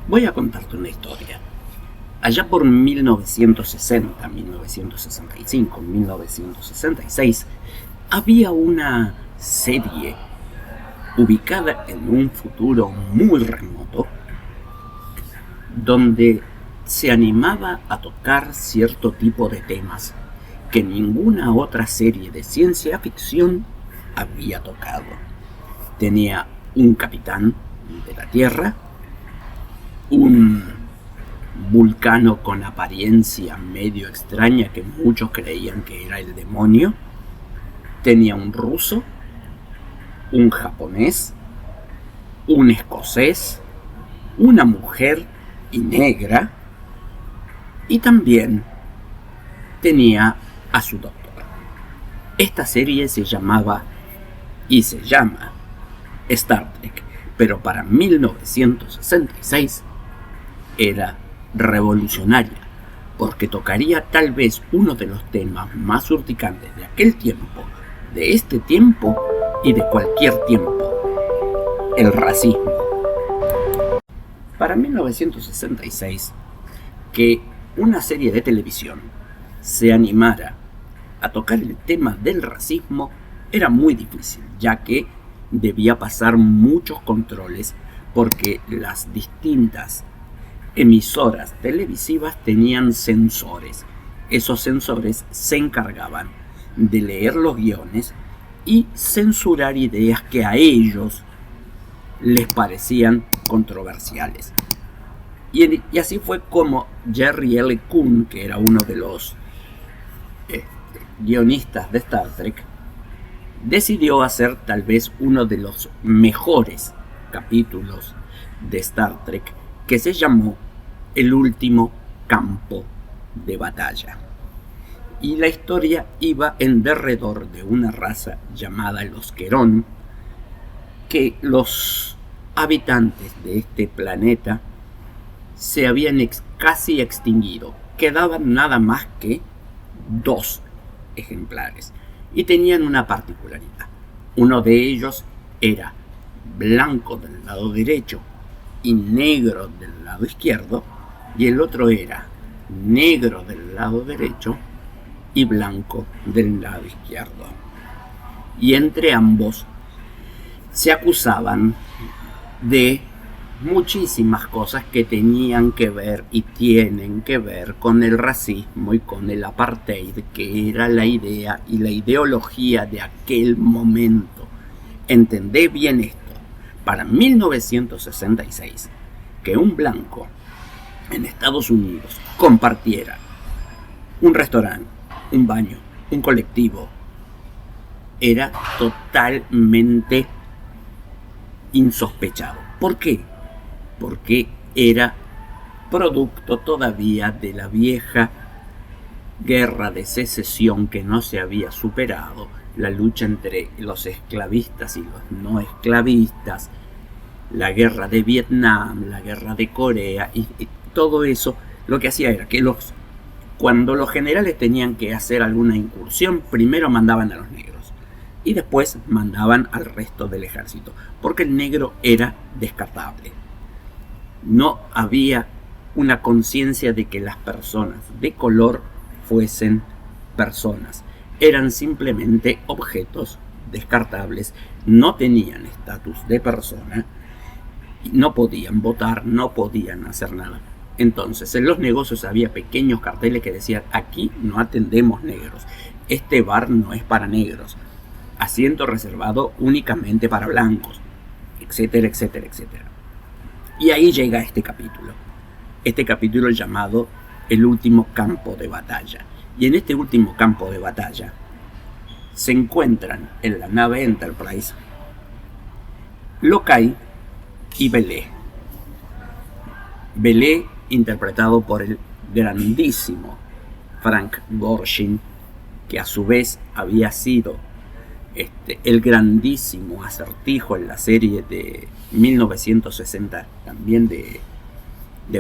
Voy a contarte una historia. Allá por 1960, 1965, 1966, había una serie ubicada en un futuro muy remoto donde se animaba a tocar cierto tipo de temas que ninguna otra serie de ciencia ficción había tocado. Tenía un capitán de la Tierra, un vulcano con apariencia medio extraña que muchos creían que era el demonio, tenía un ruso, un japonés, un escocés, una mujer y negra, y también tenía a su doctor. Esta serie se llamaba y se llama Star Trek, pero para 1966 era revolucionaria, porque tocaría tal vez uno de los temas más urticantes de aquel tiempo, de este tiempo y de cualquier tiempo: el racismo. Para 1966, que una serie de televisión se animara a tocar el tema del racismo era muy difícil, ya que debía pasar muchos controles, porque las distintas emisoras televisivas tenían censores. Esos censores se encargaban de leer los guiones y censurar ideas que a ellos les parecían controversiales. Y así fue como Jerry L. Coon, que era uno de los guionistas de Star Trek, decidió hacer tal vez uno de los mejores capítulos de Star Trek, que se llamó El último campo de batalla. Y la historia iba en derredor de una raza llamada los Querón, que los habitantes de este planeta se habían casi extinguido. Quedaban nada más que 2 ejemplares y tenían una particularidad. Uno de ellos era blanco del lado derecho y negro del lado izquierdo, y el otro era negro del lado derecho y blanco del lado izquierdo. Y entre ambos se acusaban de muchísimas cosas que tenían que ver y tienen que ver con el racismo y con el apartheid, que era la idea y la ideología de aquel momento. Entendé bien esto. Para 1966, que un blanco en Estados Unidos compartiera un restaurante, un baño, un colectivo, era totalmente insospechado. ¿Por qué? Porque era producto todavía de la vieja guerra de secesión que no se había superado, la lucha entre los esclavistas y los no esclavistas, la guerra de Vietnam, la guerra de Corea, y todo eso lo que hacía era que cuando los generales tenían que hacer alguna incursión, primero mandaban a los negros y después mandaban al resto del ejército, porque el negro era descartable. No había una conciencia de que las personas de color fuesen personas, eran simplemente objetos descartables, no tenían estatus de persona, no podían votar, no podían hacer nada. Entonces en los negocios había pequeños carteles que decían: aquí no atendemos negros, este bar no es para negros, asiento reservado únicamente para blancos, etcétera, etcétera, etcétera. Y ahí llega este capítulo llamado El último campo de batalla. Y en este último campo de batalla se encuentran en la nave Enterprise Lokai y Belé. Belé interpretado por el grandísimo Frank Gorshin, que a su vez había sido el grandísimo Acertijo en la serie de 1960, también de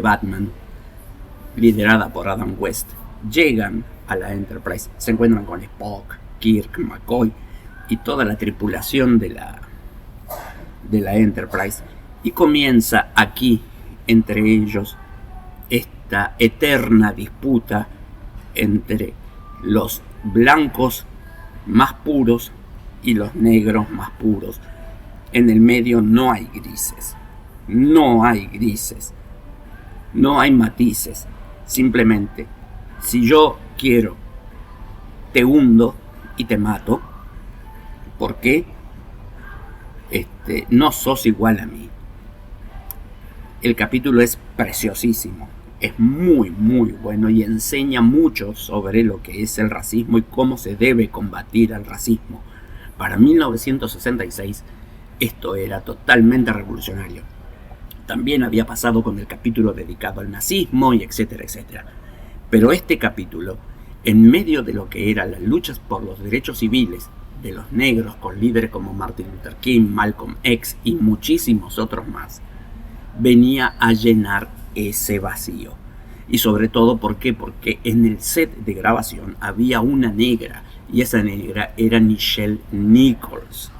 Batman, liderada por Adam West. Llegan a la Enterprise, se encuentran con Spock, Kirk, McCoy y toda la tripulación de la Enterprise, y comienza aquí entre ellos esta eterna disputa entre los blancos más puros y los negros más puros. En el medio no hay grises, no hay grises, no hay matices. Simplemente, si yo quiero, te hundo y te mato, porque no sos igual a mí. El capítulo es preciosísimo, es muy muy bueno y enseña mucho sobre lo que es el racismo y cómo se debe combatir el racismo. Para 1966 esto era totalmente revolucionario. También había pasado con el capítulo dedicado al nazismo y etcétera, etcétera. Pero este capítulo, en medio de lo que eran las luchas por los derechos civiles de los negros con líderes como Martin Luther King, Malcolm X y muchísimos otros más, venía a llenar ese vacío. Y sobre todo, ¿por qué? Porque en el set de grabación había una negra, y esa negra era Nichelle Nichols.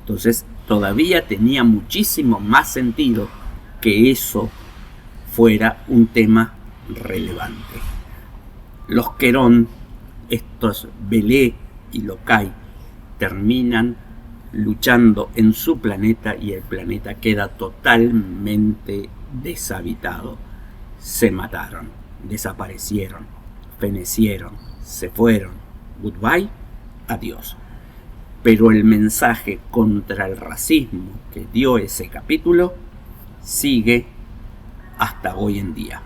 Entonces todavía tenía muchísimo más sentido que eso fuera un tema relevante. Los Querón, estos Belé y Locay, terminan luchando en su planeta y el planeta queda totalmente deshabitado. Se mataron, desaparecieron, fenecieron, se fueron. Goodbye, adiós. Pero el mensaje contra el racismo que dio ese capítulo sigue hasta hoy en día.